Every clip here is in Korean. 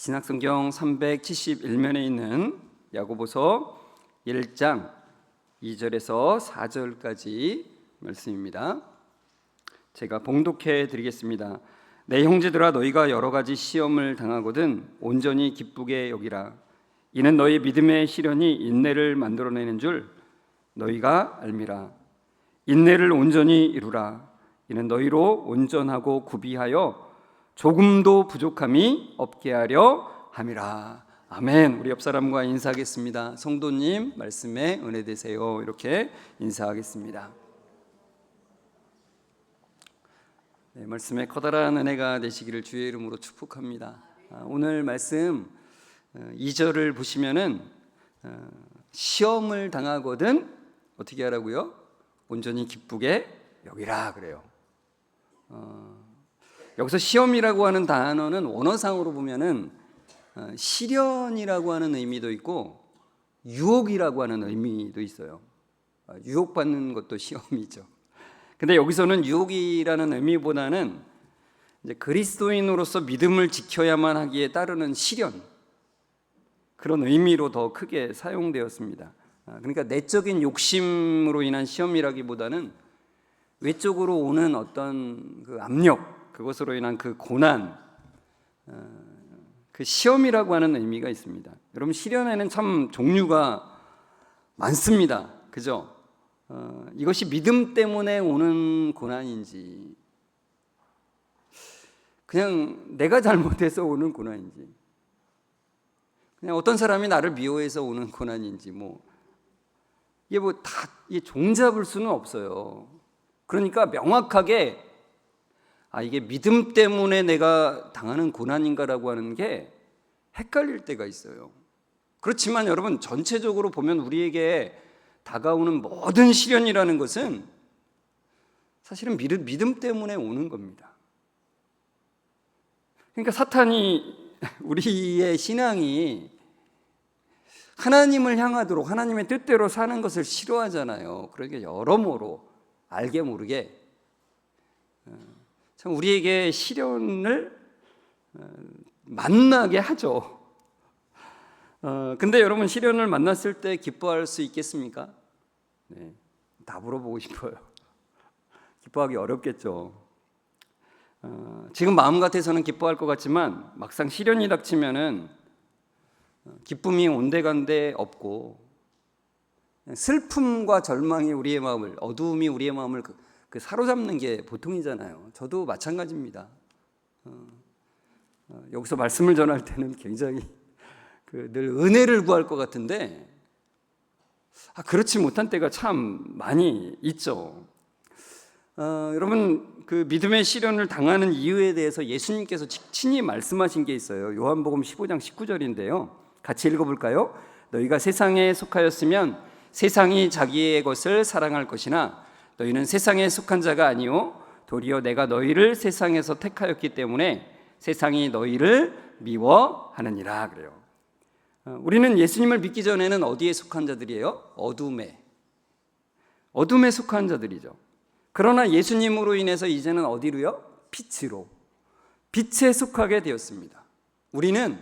신약성경 371면에 있는 야고보서 1장 2절에서 4절까지 말씀입니다. 제가 봉독해 드리겠습니다. 내 형제들아, 너희가 여러 가지 시험을 당하거든 온전히 기쁘게 여기라. 이는 너희 믿음의 시련이 인내를 만들어내는 줄 너희가 알미라. 인내를 온전히 이루라. 이는 너희로 온전하고 구비하여 조금도 부족함이 없게 하려 함이라. 아멘. 우리 옆 사람과 인사하겠습니다. 성도님, 말씀에 은혜 되세요. 이렇게 인사하겠습니다. 네, 말씀에 커다란 은혜가 되시기를 주의 이름으로 축복합니다. 오늘 말씀 2절을 보시면은 시험을 당하거든 어떻게 하라고요? 온전히 기쁘게 여기라 그래요. 여기서 시험이라고 하는 단어는 원어상으로 보면은 시련이라고 하는 의미도 있고 유혹이라고 하는 의미도 있어요. 유혹받는 것도 시험이죠. 근데 여기서는 유혹이라는 의미보다는 이제 그리스도인으로서 믿음을 지켜야만 하기에 따르는 시련, 그런 의미로 더 크게 사용되었습니다. 그러니까 내적인 욕심으로 인한 시험이라기보다는 외적으로 오는 어떤 그 압력, 그것으로 인한 그 고난, 그 시험이라고 하는 의미가 있습니다. 여러분, 시련에는 참 종류가 많습니다. 그죠? 이것이 믿음 때문에 오는 고난인지, 그냥 내가 잘못해서 오는 고난인지, 그냥 어떤 사람이 나를 미워해서 오는 고난인지, 이게 다 종잡을 수는 없어요. 그러니까 명확하게 이게 믿음 때문에 내가 당하는 고난인가라고 하는 게 헷갈릴 때가 있어요. 그렇지만 여러분, 전체적으로 보면 우리에게 다가오는 모든 시련이라는 것은 사실은 믿음 때문에 오는 겁니다. 그러니까 사탄이 우리의 신앙이 하나님을 향하도록 하나님의 뜻대로 사는 것을 싫어하잖아요. 그러니까 여러모로 알게 모르게 참 우리에게 시련을 만나게 하죠. 근데 여러분, 시련을 만났을 때 기뻐할 수 있겠습니까? 네, 다 물어보고 싶어요. 기뻐하기 어렵겠죠. 지금 마음 같아서는 기뻐할 것 같지만 막상 시련이 닥치면은 기쁨이 온데간데 없고 슬픔과 절망이 우리의 마음을, 어두움이 우리의 마음을 사로잡는 게 보통이잖아요. 저도 마찬가지입니다. 여기서 말씀을 전할 때는 굉장히 늘 은혜를 구할 것 같은데 그렇지 못한 때가 참 많이 있죠. 여러분, 그 믿음의 시련을 당하는 이유에 대해서 예수님께서 친히 말씀하신 게 있어요. 요한복음 15장 19절인데요. 같이 읽어볼까요? 너희가 세상에 속하였으면 세상이 자기의 것을 사랑할 것이나 너희는 세상에 속한 자가 아니요 도리어 내가 너희를 세상에서 택하였기 때문에 세상이 너희를 미워하느니라 그래요. 우리는 예수님을 믿기 전에는 어디에 속한 자들이에요? 어둠에 속한 자들이죠. 그러나 예수님으로 인해서 이제는 어디로요? 빛으로, 빛에 속하게 되었습니다. 우리는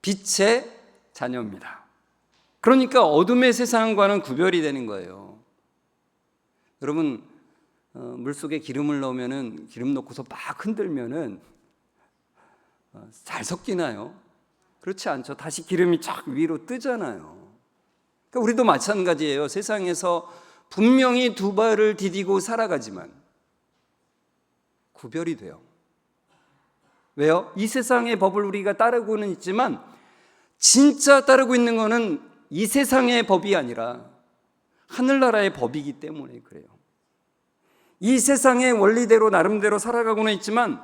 빛의 자녀입니다. 그러니까 어둠의 세상과는 구별이 되는 거예요. 여러분, 물속에 기름을 넣으면은, 기름 넣고서 막 흔들면은 잘 섞이나요? 그렇지 않죠. 다시 기름이 쫙 위로 뜨잖아요. 그러니까 우리도 마찬가지예요. 세상에서 분명히 두 발을 디디고 살아가지만 구별이 돼요. 왜요? 이 세상의 법을 우리가 따르고는 있지만 진짜 따르고 있는 거는 이 세상의 법이 아니라 하늘나라의 법이기 때문에 그래요. 이 세상의 원리대로 나름대로 살아가고는 있지만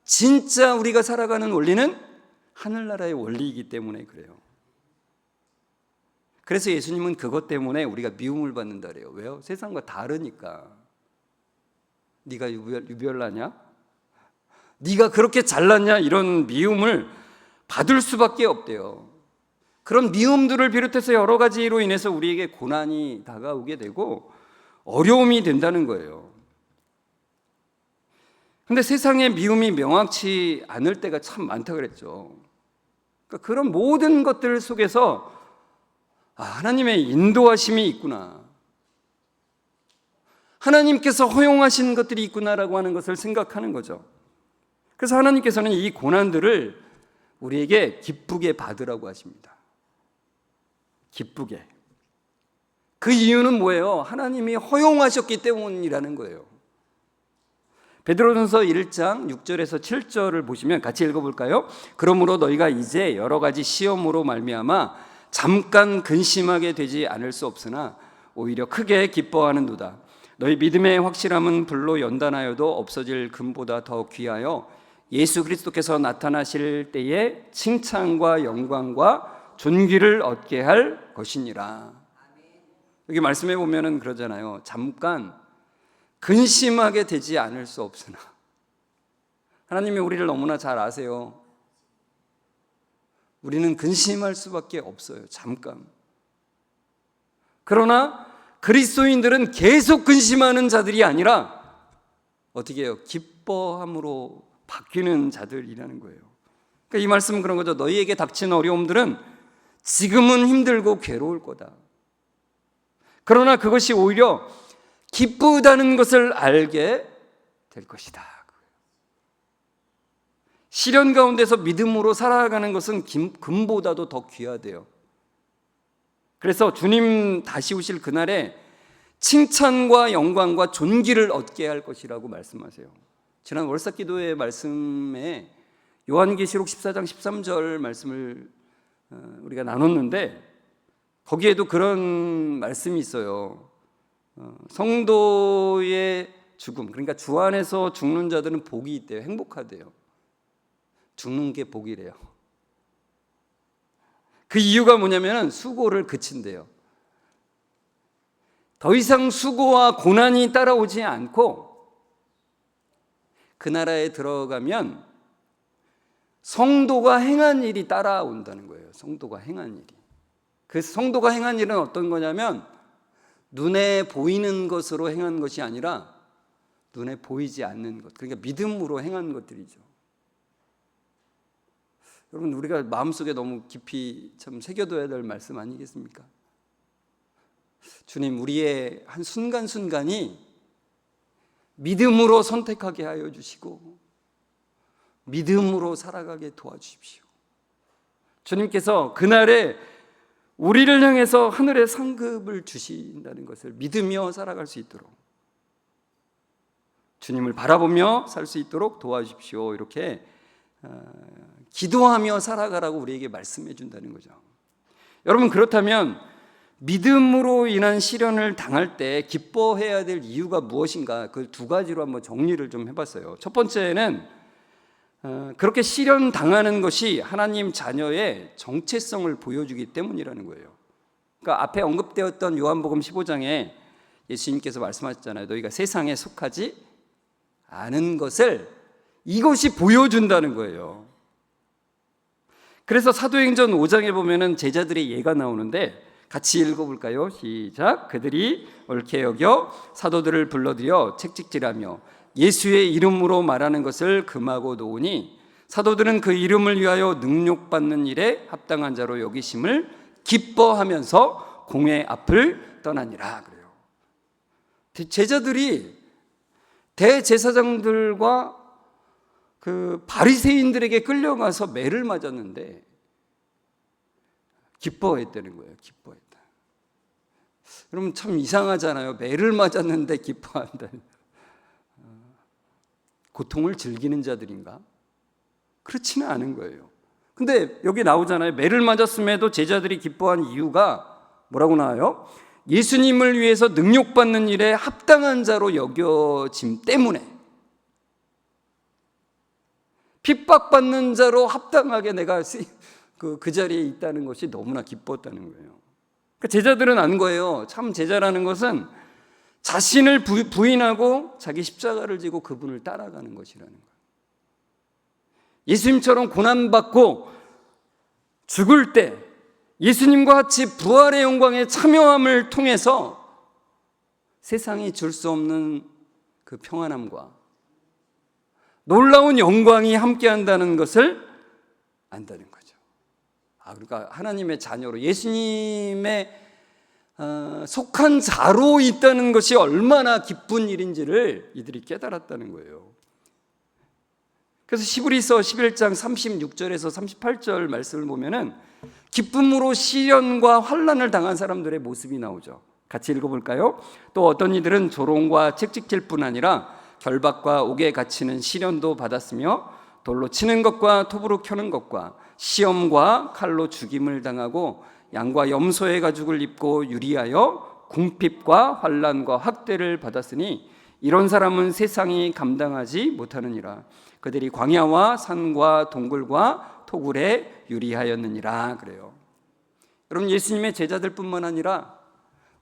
진짜 우리가 살아가는 원리는 하늘나라의 원리이기 때문에 그래요. 그래서 예수님은 그것 때문에 우리가 미움을 받는다 그래요. 왜요? 세상과 다르니까. 네가 유별나냐? 네가 그렇게 잘났냐? 이런 미움을 받을 수밖에 없대요. 그런 미움들을 비롯해서 여러 가지로 인해서 우리에게 고난이 다가오게 되고 어려움이 된다는 거예요. 근데 세상의 미움이 명확치 않을 때가 참 많다 그랬죠. 그러니까 그런 모든 것들 속에서 하나님의 인도하심이 있구나, 하나님께서 허용하신 것들이 있구나라고 하는 것을 생각하는 거죠. 그래서 하나님께서는 이 고난들을 우리에게 기쁘게 받으라고 하십니다. 기쁘게. 그 이유는 뭐예요? 하나님이 허용하셨기 때문이라는 거예요. 베드로전서 1장 6절에서 7절을 보시면 같이 읽어볼까요? 그러므로 너희가 이제 여러 가지 시험으로 말미암아 잠깐 근심하게 되지 않을 수 없으나 오히려 크게 기뻐하는도다. 너희 믿음의 확실함은 불로 연단하여도 없어질 금보다 더 귀하여 예수 그리스도께서 나타나실 때에 칭찬과 영광과 존귀를 얻게 할 것이니라. 여기 말씀해 보면은 그러잖아요. 잠깐 근심하게 되지 않을 수 없으나. 하나님이 우리를 너무나 잘 아세요. 우리는 근심할 수밖에 없어요. 잠깐. 그러나 그리스도인들은 계속 근심하는 자들이 아니라 어떻게 해요? 기뻐함으로 바뀌는 자들이라는 거예요. 그러니까 이 말씀은 그런 거죠. 너희에게 닥친 어려움들은 지금은 힘들고 괴로울 거다. 그러나 그것이 오히려 기쁘다는 것을 알게 될 것이다. 시련 가운데서 믿음으로 살아가는 것은 금보다도 더 귀하대요. 그래서 주님 다시 오실 그날에 칭찬과 영광과 존귀를 얻게 할 것이라고 말씀하세요. 지난 월삭기도의 말씀에 요한계시록 14장 13절 말씀을 우리가 나눴는데 거기에도 그런 말씀이 있어요. 성도의 죽음, 그러니까 주 안에서 죽는 자들은 복이 있대요. 행복하대요. 죽는 게 복이래요. 그 이유가 뭐냐면 수고를 그친대요. 더 이상 수고와 고난이 따라오지 않고 그 나라에 들어가면 성도가 행한 일이 따라온다는 거예요. 성도가 행한 일이. 그 성도가 행한 일은 어떤 거냐면 눈에 보이는 것으로 행한 것이 아니라 눈에 보이지 않는 것, 그러니까 믿음으로 행한 것들이죠. 여러분, 우리가 마음속에 너무 깊이 참 새겨둬야 될 말씀 아니겠습니까? 주님, 우리의 한 순간순간이 믿음으로 선택하게 하여 주시고 믿음으로 살아가게 도와주십시오. 주님께서 그날에 우리를 향해서 하늘의 상급을 주신다는 것을 믿으며 살아갈 수 있도록, 주님을 바라보며 살 수 있도록 도와주십시오. 이렇게 기도하며 살아가라고 우리에게 말씀해 준다는 거죠. 여러분, 그렇다면 믿음으로 인한 시련을 당할 때 기뻐해야 될 이유가 무엇인가? 그 두 가지로 한번 정리를 좀 해봤어요. 첫 번째는 그렇게 시련 당하는 것이 하나님 자녀의 정체성을 보여주기 때문이라는 거예요. 그러니까 앞에 언급되었던 요한복음 15장에 예수님께서 말씀하셨잖아요. 너희가 세상에 속하지 않은 것을 이것이 보여준다는 거예요. 그래서 사도행전 5장에 보면은 제자들의 예가 나오는데 같이 읽어볼까요? 시작. 그들이 옳게 여겨 사도들을 불러들여 책찍질하며 예수의 이름으로 말하는 것을 금하고 놓으니 사도들은 그 이름을 위하여 능욕받는 일에 합당한 자로 여기심을 기뻐하면서 공회 앞을 떠나니라 그래요. 제자들이 대제사장들과 그 바리새인들에게 끌려가서 매를 맞았는데 기뻐했다는 거예요. 기뻐했다. 여러분, 참 이상하잖아요. 매를 맞았는데 기뻐한다. 고통을 즐기는 자들인가? 그렇지는 않은 거예요. 근데 여기 나오잖아요. 매를 맞았음에도 제자들이 기뻐한 이유가 뭐라고 나와요? 예수님을 위해서 능욕받는 일에 합당한 자로 여겨짐 때문에, 핍박받는 자로 합당하게 내가 그 자리에 있다는 것이 너무나 기뻤다는 거예요. 그러니까 제자들은 안 거예요. 참 제자라는 것은 자신을 부인하고 자기 십자가를 지고 그분을 따라가는 것이라는 거예요. 예수님처럼 고난받고 죽을 때 예수님과 같이 부활의 영광에 참여함을 통해서 세상이 줄 수 없는 그 평안함과 놀라운 영광이 함께한다는 것을 안다는 거죠. 그러니까 하나님의 자녀로 예수님의 속한 자로 있다는 것이 얼마나 기쁜 일인지를 이들이 깨달았다는 거예요. 그래서 히브리서 11장 36절에서 38절 말씀을 보면은 기쁨으로 시련과 환난을 당한 사람들의 모습이 나오죠. 같이 읽어볼까요? 또 어떤 이들은 조롱과 채찍질 뿐 아니라 결박과 옥에 갇히는 시련도 받았으며 돌로 치는 것과 톱으로 켜는 것과 시험과 칼로 죽임을 당하고 양과 염소의 가죽을 입고 유리하여 궁핍과 환난과 학대를 받았으니 이런 사람은 세상이 감당하지 못하느니라. 그들이 광야와 산과 동굴과 토굴에 유리하였느니라. 그래요. 여러분, 예수님의 제자들뿐만 아니라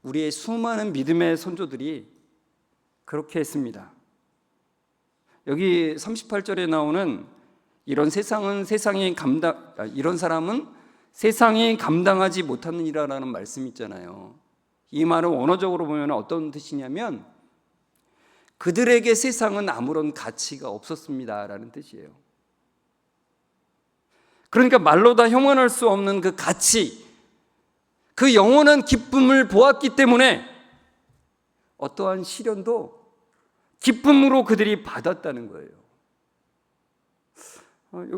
우리의 수많은 믿음의 선조들이 그렇게 했습니다. 여기 38절에 나오는 이런 사람은 세상이 감당하지 못하느니라라는 말씀이 있잖아요. 이 말은 원어적으로 보면 어떤 뜻이냐면 그들에게 세상은 아무런 가치가 없었습니다라는 뜻이에요. 그러니까 말로 다 형언할 수 없는 그 가치, 그 영원한 기쁨을 보았기 때문에 어떠한 시련도 기쁨으로 그들이 받았다는 거예요.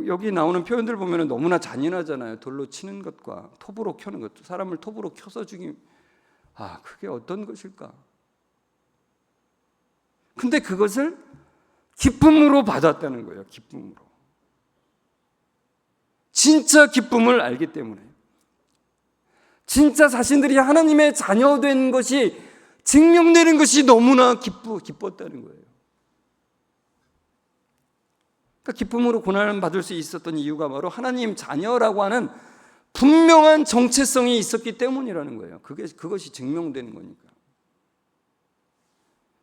여기 나오는 표현들 보면 너무나 잔인하잖아요. 돌로 치는 것과 톱으로 켜는 것, 사람을 톱으로 켜서 죽임. 그게 어떤 것일까? 근데 그것을 기쁨으로 받았다는 거예요. 기쁨으로. 진짜 기쁨을 알기 때문에, 진짜 자신들이 하나님의 자녀된 것이 증명되는 것이 너무나 기뻤다는 거예요. 그러니까 기쁨으로 고난을 받을 수 있었던 이유가 바로 하나님 자녀라고 하는 분명한 정체성이 있었기 때문이라는 거예요. 그것이 증명되는 거니까.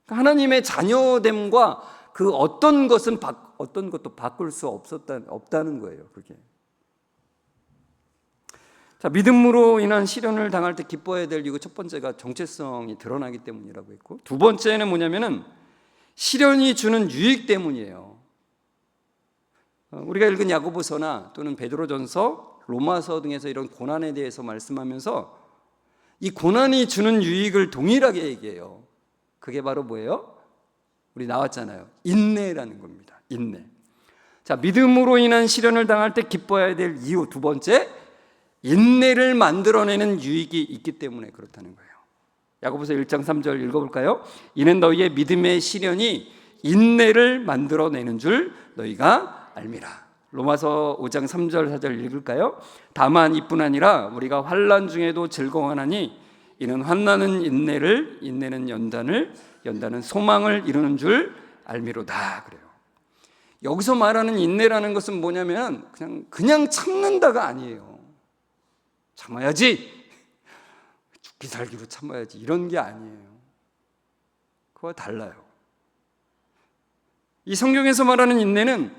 그러니까 하나님의 자녀됨과 그 어떤 것도 바꿀 수 없다는 거예요. 그게. 자, 믿음으로 인한 시련을 당할 때 기뻐해야 될 이유 첫 번째가 정체성이 드러나기 때문이라고 했고, 두 번째는 뭐냐면은 시련이 주는 유익 때문이에요. 우리가 읽은 야고보서나 또는 베드로전서, 로마서 등에서 이런 고난에 대해서 말씀하면서 이 고난이 주는 유익을 동일하게 얘기해요. 그게 바로 뭐예요? 우리 나왔잖아요. 인내라는 겁니다. 인내. 자, 믿음으로 인한 시련을 당할 때 기뻐해야 될 이유 두 번째, 인내를 만들어내는 유익이 있기 때문에 그렇다는 거예요. 야고보서 1장 3절 읽어볼까요? 이는 너희의 믿음의 시련이 인내를 만들어내는 줄 너희가 알미라. 로마서 5장 3절 4절 읽을까요? 다만 이뿐 아니라 우리가 환난 중에도 즐거워하나니 이는 환난은 인내를, 인내는 연단을, 연단은 소망을 이루는 줄 알미로다. 그래요. 여기서 말하는 인내라는 것은 뭐냐면 그냥 참는다가 아니에요. 참아야지, 죽기 살기로 참아야지, 이런 게 아니에요. 그와 달라요. 이 성경에서 말하는 인내는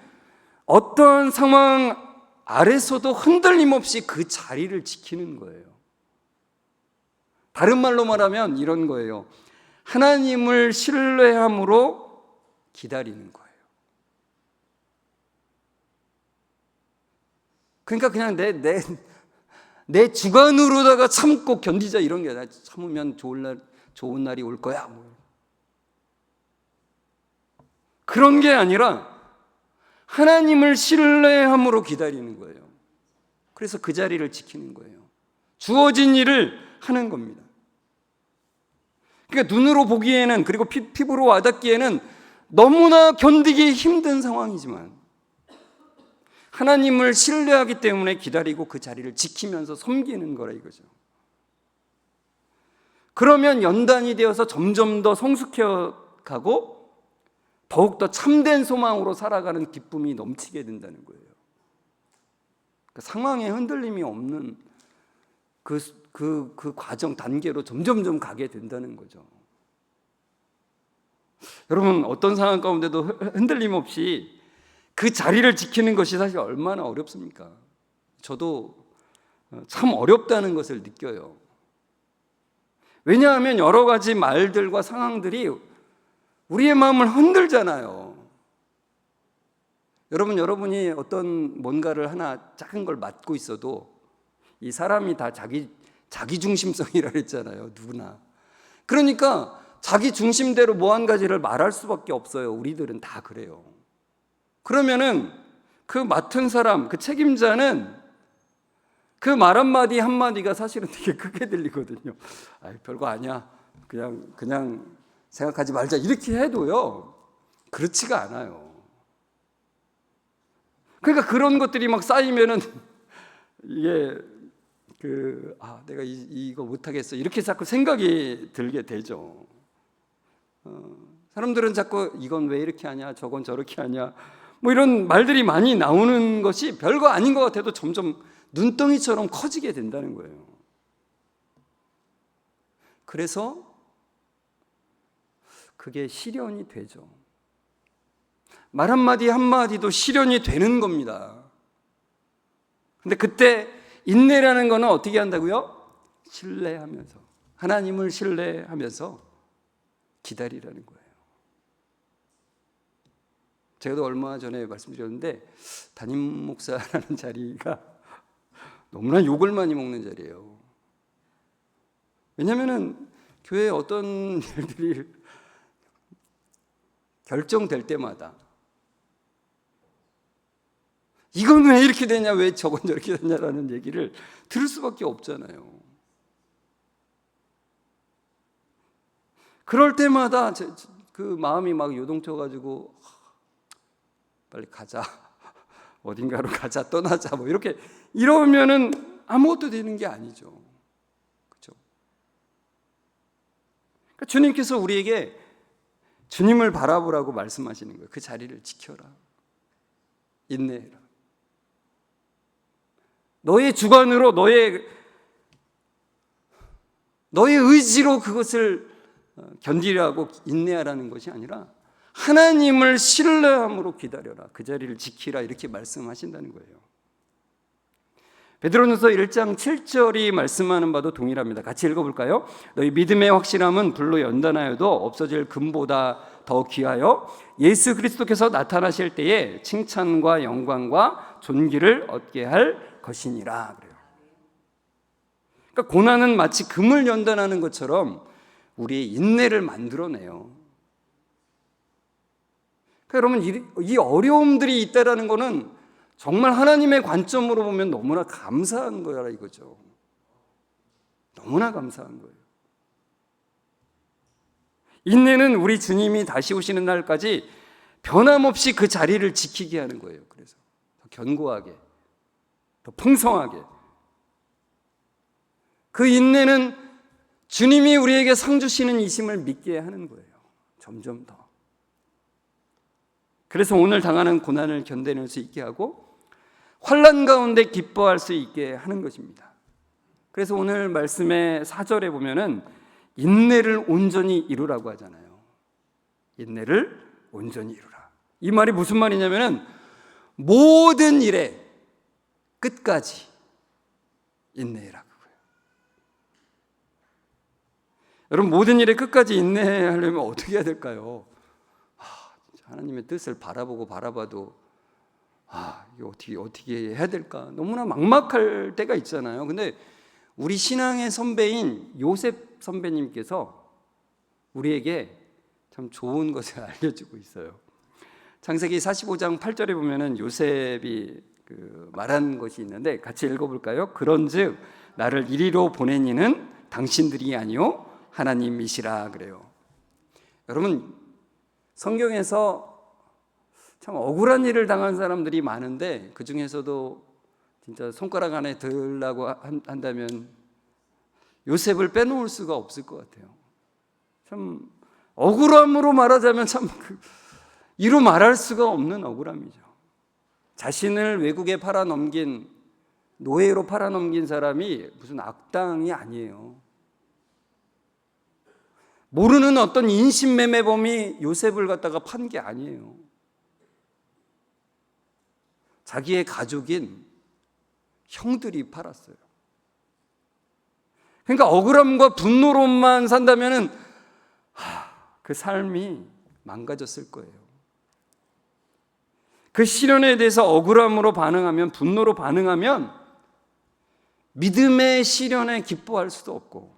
어떠한 상황 아래서도 흔들림 없이 그 자리를 지키는 거예요. 다른 말로 말하면 이런 거예요. 하나님을 신뢰함으로 기다리는 거예요. 그러니까 그냥 내 주관으로다가 참고 견디자 이런 게 아니라 참으면 좋은 날이 올 거야. 그런 게 아니라 하나님을 신뢰함으로 기다리는 거예요. 그래서 그 자리를 지키는 거예요. 주어진 일을 하는 겁니다. 그러니까 눈으로 보기에는, 그리고 피부로 와닿기에는 너무나 견디기 힘든 상황이지만 하나님을 신뢰하기 때문에 기다리고 그 자리를 지키면서 섬기는 거라 이거죠. 그러면 연단이 되어서 점점 더 성숙해가고 더욱더 참된 소망으로 살아가는 기쁨이 넘치게 된다는 거예요. 그러니까 상황에 흔들림이 없는 그 과정 단계로 점점점 가게 된다는 거죠. 여러분, 어떤 상황 가운데도 흔들림 없이 그 자리를 지키는 것이 사실 얼마나 어렵습니까? 저도 참 어렵다는 것을 느껴요. 왜냐하면 여러 가지 말들과 상황들이 우리의 마음을 흔들잖아요. 여러분이 어떤 뭔가를 하나 작은 걸 맡고 있어도 이 사람이 다 자기 중심성이라 그랬잖아요. 누구나. 그러니까 자기 중심대로 뭐 한 가지를 말할 수밖에 없어요. 우리들은 다 그래요. 그러면은 그 맡은 사람, 그 책임자는 그 말 한마디 한마디가 사실은 되게 크게 들리거든요. 아이, 별거 아니야. 그냥 생각하지 말자. 이렇게 해도요. 그렇지가 않아요. 그러니까 그런 것들이 막 쌓이면은 이게 내가 이거 못하겠어. 이렇게 자꾸 생각이 들게 되죠. 사람들은 자꾸 이건 왜 이렇게 하냐, 저건 저렇게 하냐, 뭐 이런 말들이 많이 나오는 것이 별거 아닌 것 같아도 점점 눈덩이처럼 커지게 된다는 거예요. 그래서 그게 실현이 되죠. 말 한마디 한마디도 실현이 되는 겁니다. 근데 그때 인내라는 거는 어떻게 한다고요? 신뢰하면서, 하나님을 신뢰하면서 기다리라는 거예요. 제가 얼마 전에 말씀드렸는데 담임 목사라는 자리가 너무나 욕을 많이 먹는 자리예요. 왜냐하면 교회에 어떤 일들이 결정될 때마다 이건 왜 이렇게 되냐, 왜 저건 저렇게 되냐라는 얘기를 들을 수밖에 없잖아요. 그럴 때마다 그 마음이 막 요동쳐가지고 빨리 가자, 어딘가로 가자, 떠나자, 뭐 이렇게 이러면은 아무것도 되는 게 아니죠. 그렇죠? 그러니까 주님께서 우리에게 주님을 바라보라고 말씀하시는 거예요. 그 자리를 지켜라, 인내해라. 너의 주관으로, 너의 의지로 그것을 견디라고 인내하라는 것이 아니라 하나님을 신뢰함으로 기다려라, 그 자리를 지키라, 이렇게 말씀하신다는 거예요. 베드로전서 1장 7절이 말씀하는 바도 동일합니다. 같이 읽어볼까요? 너희 믿음의 확실함은 불로 연단하여도 없어질 금보다 더 귀하여 예수 그리스도께서 나타나실 때에 칭찬과 영광과 존귀를 얻게 할 것이니라. 그래요. 그러니까 고난은 마치 금을 연단하는 것처럼 우리의 인내를 만들어내요. 그러니까 여러분, 이 어려움들이 있다라는 것은 정말 하나님의 관점으로 보면 너무나 감사한 거라 이거죠. 너무나 감사한 거예요. 인내는 우리 주님이 다시 오시는 날까지 변함없이 그 자리를 지키게 하는 거예요. 그래서 더 견고하게, 더 풍성하게. 그 인내는 주님이 우리에게 상 주시는 이심을 믿게 하는 거예요. 점점 더. 그래서 오늘 당하는 고난을 견뎌낼 수 있게 하고 환난 가운데 기뻐할 수 있게 하는 것입니다. 그래서 오늘 말씀의 4절에 보면은 인내를 온전히 이루라고 하잖아요. 인내를 온전히 이루라. 이 말이 무슨 말이냐면은 모든 일에 끝까지 인내해라, 그거예요. 여러분, 모든 일에 끝까지 인내하려면 어떻게 해야 될까요? 하나님의 뜻을 바라봐도 이거 어떻게 해야 될까? 너무나 막막할 때가 있잖아요. 근데 우리 신앙의 선배인 요셉 선배님께서 우리에게 참 좋은 것을 알려주고 있어요. 창세기 45장 8절에 보면은 요셉이 말한 것이 있는데 같이 읽어볼까요? 그런즉 나를 이리로 보낸 이는 당신들이 아니요 하나님이시라. 그래요. 여러분, 성경에서 참 억울한 일을 당한 사람들이 많은데 그 중에서도 진짜 손가락 안에 들으려고 한다면 요셉을 빼놓을 수가 없을 것 같아요. 참 억울함으로 말하자면 참 이루 말할 수가 없는 억울함이죠. 자신을 외국에 팔아넘긴, 노예로 팔아넘긴 사람이 무슨 악당이 아니에요. 모르는 어떤 인신매매범이 요셉을 갖다가 판 게 아니에요. 자기의 가족인 형들이 팔았어요. 그러니까 억울함과 분노로만 산다면은 그 삶이 망가졌을 거예요. 그 시련에 대해서 억울함으로 반응하면, 분노로 반응하면 믿음의 시련에 기뻐할 수도 없고,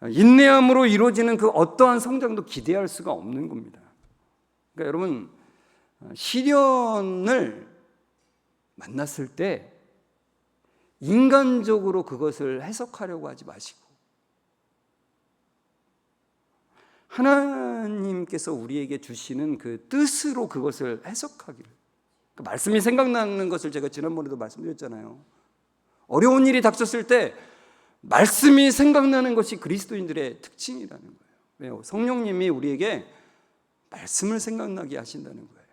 인내함으로 이루어지는 그 어떠한 성장도 기대할 수가 없는 겁니다. 그러니까 여러분, 시련을 만났을 때 인간적으로 그것을 해석하려고 하지 마시고, 하나님께서 우리에게 주시는 그 뜻으로 그것을 해석하기를. 그 말씀이 생각나는 것을 제가 지난번에도 말씀드렸잖아요. 어려운 일이 닥쳤을 때 말씀이 생각나는 것이 그리스도인들의 특징이라는 거예요. 왜요? 성령님이 우리에게 말씀을 생각나게 하신다는 거예요.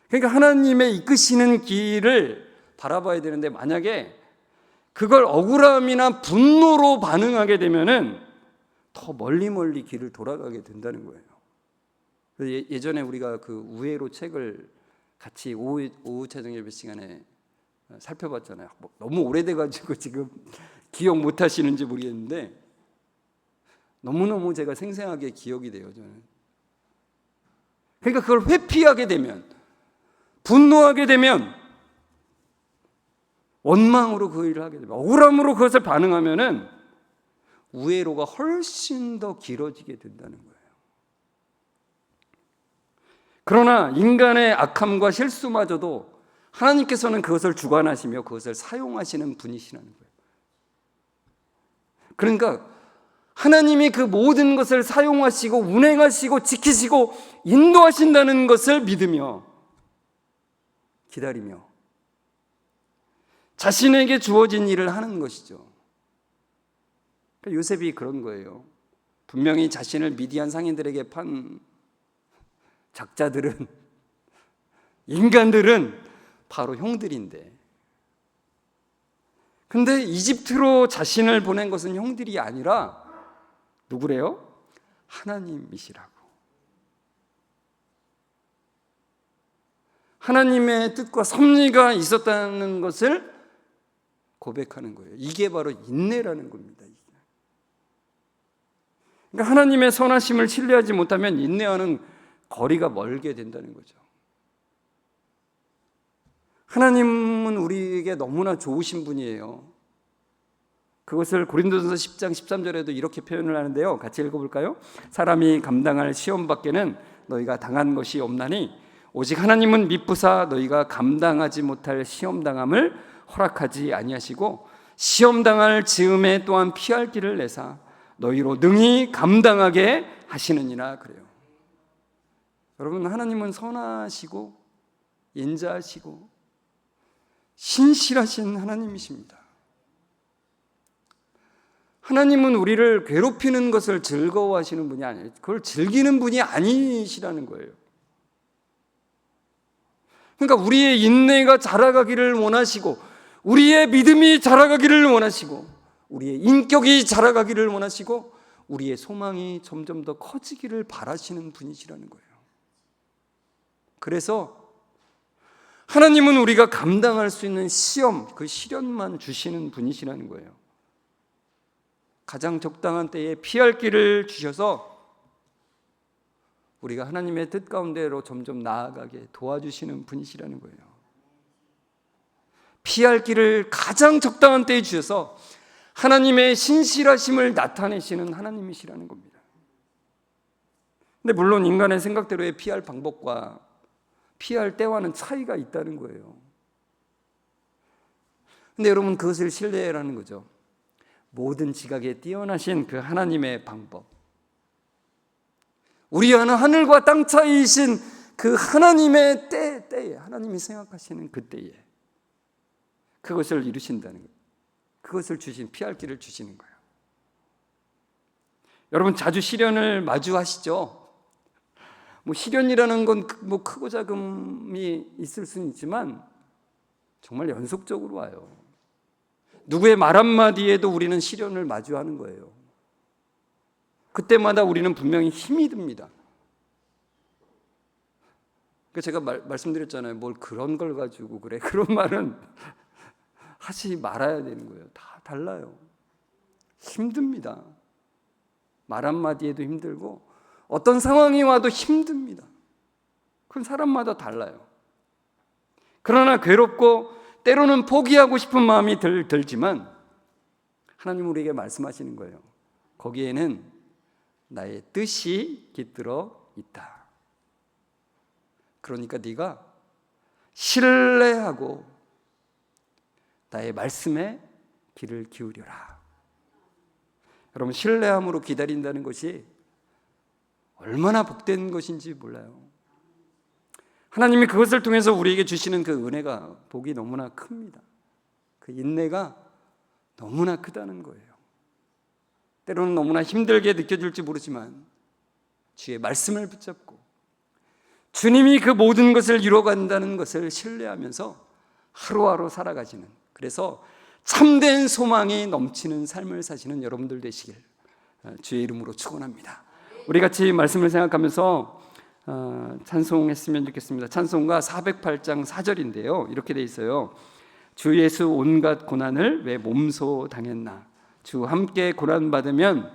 그러니까 하나님의 이끄시는 길을 바라봐야 되는데, 만약에 그걸 억울함이나 분노로 반응하게 되면은 더 멀리 길을 돌아가게 된다는 거예요. 예전에 우리가 그 우회로 책을 같이 오후 찬양 예배 시간에 살펴봤잖아요. 너무 오래돼가지고 지금 기억 못 하시는지 모르겠는데, 너무너무 제가 생생하게 기억이 돼요, 저는. 그러니까 그걸 회피하게 되면, 분노하게 되면, 원망으로 그 일을 하게 되면, 억울함으로 그것을 반응하면은 우회로가 훨씬 더 길어지게 된다는 거예요. 그러나 인간의 악함과 실수마저도 하나님께서는 그것을 주관하시며 그것을 사용하시는 분이시라는 거예요. 그러니까 하나님이 그 모든 것을 사용하시고 운행하시고 지키시고 인도하신다는 것을 믿으며 기다리며 자신에게 주어진 일을 하는 것이죠. 그러니까 요셉이 그런 거예요. 분명히 자신을 미디안 상인들에게 판 작자들은, 인간들은 바로 형들인데, 근데 이집트로 자신을 보낸 것은 형들이 아니라 누구래요? 하나님이시라고. 하나님의 뜻과 섭리가 있었다는 것을 고백하는 거예요. 이게 바로 인내라는 겁니다. 그러니까 하나님의 선하심을 신뢰하지 못하면 인내하는 거리가 멀게 된다는 거죠. 하나님은 우리에게 너무나 좋으신 분이에요. 그것을 고린도전서 10장 13절에도 이렇게 표현을 하는데요. 같이 읽어볼까요? 사람이 감당할 시험 밖에는 너희가 당한 것이 없나니 오직 하나님은 미쁘사 너희가 감당하지 못할 시험당함을 허락하지 아니하시고 시험당할 즈음에 또한 피할 길을 내사 너희로 능히 감당하게 하시느니라. 그래요. 여러분, 하나님은 선하시고 인자하시고 신실하신 하나님이십니다. 하나님은 우리를 괴롭히는 것을 즐거워하시는 분이 아니에요. 그걸 즐기는 분이 아니시라는 거예요. 그러니까 우리의 인내가 자라가기를 원하시고, 우리의 믿음이 자라가기를 원하시고, 우리의 인격이 자라가기를 원하시고, 우리의 소망이 점점 더 커지기를 바라시는 분이시라는 거예요. 그래서 하나님은 우리가 감당할 수 있는 시험, 그 시련만 주시는 분이시라는 거예요. 가장 적당한 때에 피할 길을 주셔서 우리가 하나님의 뜻 가운데로 점점 나아가게 도와주시는 분이시라는 거예요. 피할 길을 가장 적당한 때에 주셔서 하나님의 신실하심을 나타내시는 하나님이시라는 겁니다. 근데 물론 인간의 생각대로의 피할 방법과 피할 때와는 차이가 있다는 거예요. 근데 여러분, 그것을 신뢰라는 거죠. 모든 지각에 뛰어나신 그 하나님의 방법, 우리 안에 하늘과 땅 차이이신 그 하나님의 때에 하나님이 생각하시는 그 때에 그것을 이루신다는 거예요. 그것을 피할 길을 주시는 거예요. 여러분, 자주 시련을 마주하시죠? 시련이라는 건 크고 작음이 있을 수는 있지만 정말 연속적으로 와요. 누구의 말 한마디에도 우리는 시련을 마주하는 거예요. 그때마다 우리는 분명히 힘이 듭니다. 제가 말씀드렸잖아요. 뭘 그런 걸 가지고 그래. 그런 말은 하지 말아야 되는 거예요. 다 달라요. 힘듭니다. 말 한마디에도 힘들고 어떤 상황이 와도 힘듭니다. 그건 사람마다 달라요. 그러나 괴롭고 때로는 포기하고 싶은 마음이 들지만 하나님 우리에게 말씀하시는 거예요. 거기에는 나의 뜻이 깃들어 있다. 그러니까 네가 신뢰하고 나의 말씀에 귀를 기울여라. 여러분, 신뢰함으로 기다린다는 것이 얼마나 복된 것인지 몰라요. 하나님이 그것을 통해서 우리에게 주시는 그 은혜가, 복이 너무나 큽니다. 그 인내가 너무나 크다는 거예요. 때로는 너무나 힘들게 느껴질지 모르지만 주의 말씀을 붙잡고 주님이 그 모든 것을 이루어간다는 것을 신뢰하면서 하루하루 살아가시는, 그래서 참된 소망이 넘치는 삶을 사시는 여러분들 되시길 주의 이름으로 축원합니다. 우리 같이 말씀을 생각하면서 찬송했으면 좋겠습니다. 찬송가 408장 4절인데요. 이렇게 돼 있어요. 주 예수 온갖 고난을 왜 몸소 당했나. 주 함께 고난 받으면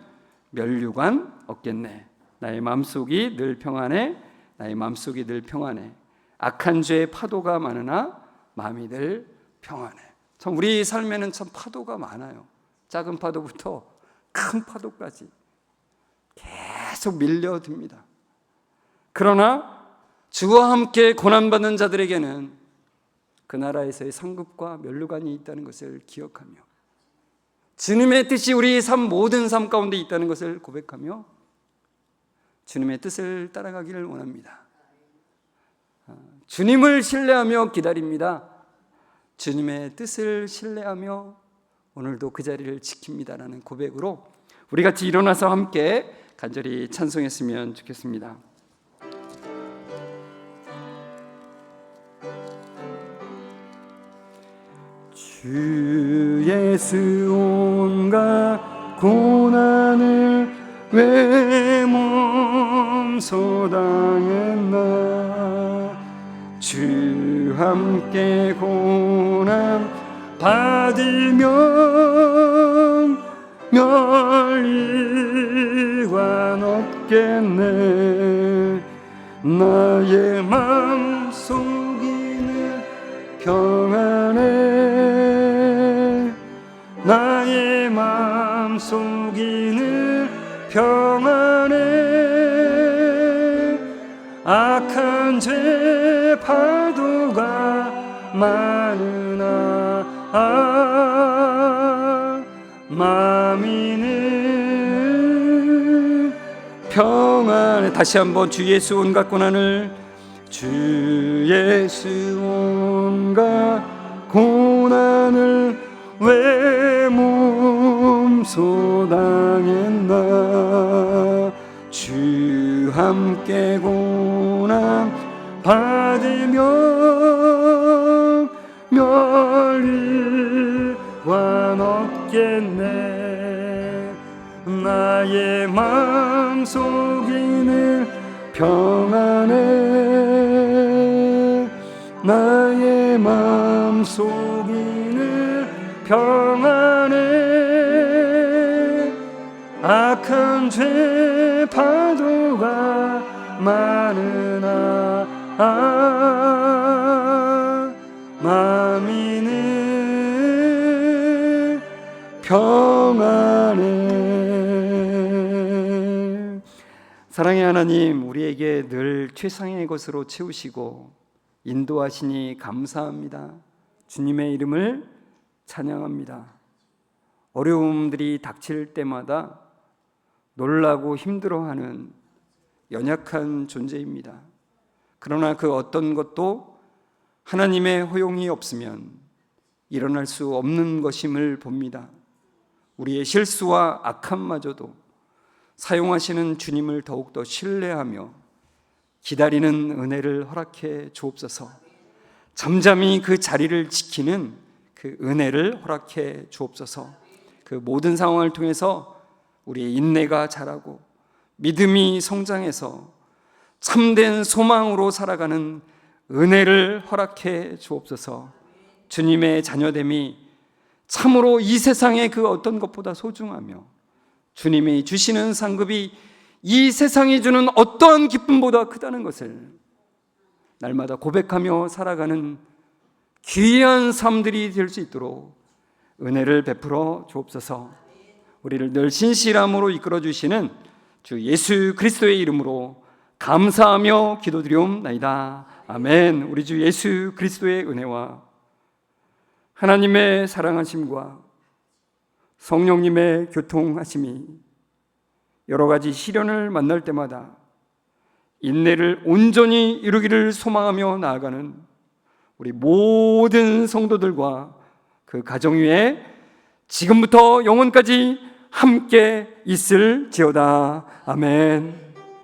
멸류관 없겠네. 나의 마음속이 늘 평안해. 나의 마음속이 늘 평안해. 악한 죄의 파도가 많으나 마음이 늘 평안해. 참 우리 삶에는 참 파도가 많아요. 작은 파도부터 큰 파도까지 계속 밀려듭니다. 그러나 주와 함께 고난받는 자들에게는 그 나라에서의 상급과 멸류관이 있다는 것을 기억하며 주님의 뜻이 우리 삶 모든 삶 가운데 있다는 것을 고백하며 주님의 뜻을 따라가기를 원합니다. 주님을 신뢰하며 기다립니다. 주님의 뜻을 신뢰하며 오늘도 그 자리를 지킵니다라는 고백으로 우리 같이 일어나서 함께 간절히 찬송했으면 좋겠습니다. 주 예수 온갖 고난을 왜 몸소 당했나. 주 함께 고난 받으면 멸류관 없겠네. 나의 마음속이는 평안해. 나의 마음속이는 평안해. 악한 죄 파도가 많으나 마음이는 평안해. 다시 한번 주 예수 온갖 고난을, 주 예수 온갖 고난을 왜 몸소 당했나. 주 함께 고난 받으면 멸류관 없겠네. 나의 마음속이는 평안해. 나의 마음속이는 평안해. 악한 죄 파도가 많으나 마음이는 평안해. 사랑의 하나님, 우리에게 늘 최상의 것으로 채우시고 인도하시니 감사합니다. 주님의 이름을 찬양합니다. 어려움들이 닥칠 때마다 놀라고 힘들어하는 연약한 존재입니다. 그러나 그 어떤 것도 하나님의 허용이 없으면 일어날 수 없는 것임을 봅니다. 우리의 실수와 악함마저도 사용하시는 주님을 더욱더 신뢰하며 기다리는 은혜를 허락해 주옵소서. 잠잠히 그 자리를 지키는 그 은혜를 허락해 주옵소서. 그 모든 상황을 통해서 우리의 인내가 자라고 믿음이 성장해서 참된 소망으로 살아가는 은혜를 허락해 주옵소서. 주님의 자녀됨이 참으로 이 세상의 그 어떤 것보다 소중하며 주님이 주시는 상급이 이 세상이 주는 어떠한 기쁨보다 크다는 것을 날마다 고백하며 살아가는 귀한 삶들이 될 수 있도록 은혜를 베풀어 주옵소서. 우리를 늘 신실함으로 이끌어 주시는 주 예수 그리스도의 이름으로 감사하며 기도드리옵나이다. 아멘. 우리 주 예수 그리스도의 은혜와 하나님의 사랑하심과 성령님의 교통하심이 여러 가지 시련을 만날 때마다 인내를 온전히 이루기를 소망하며 나아가는 우리 모든 성도들과 그 가정 위에 지금부터 영원까지 함께 있을지어다. 아멘.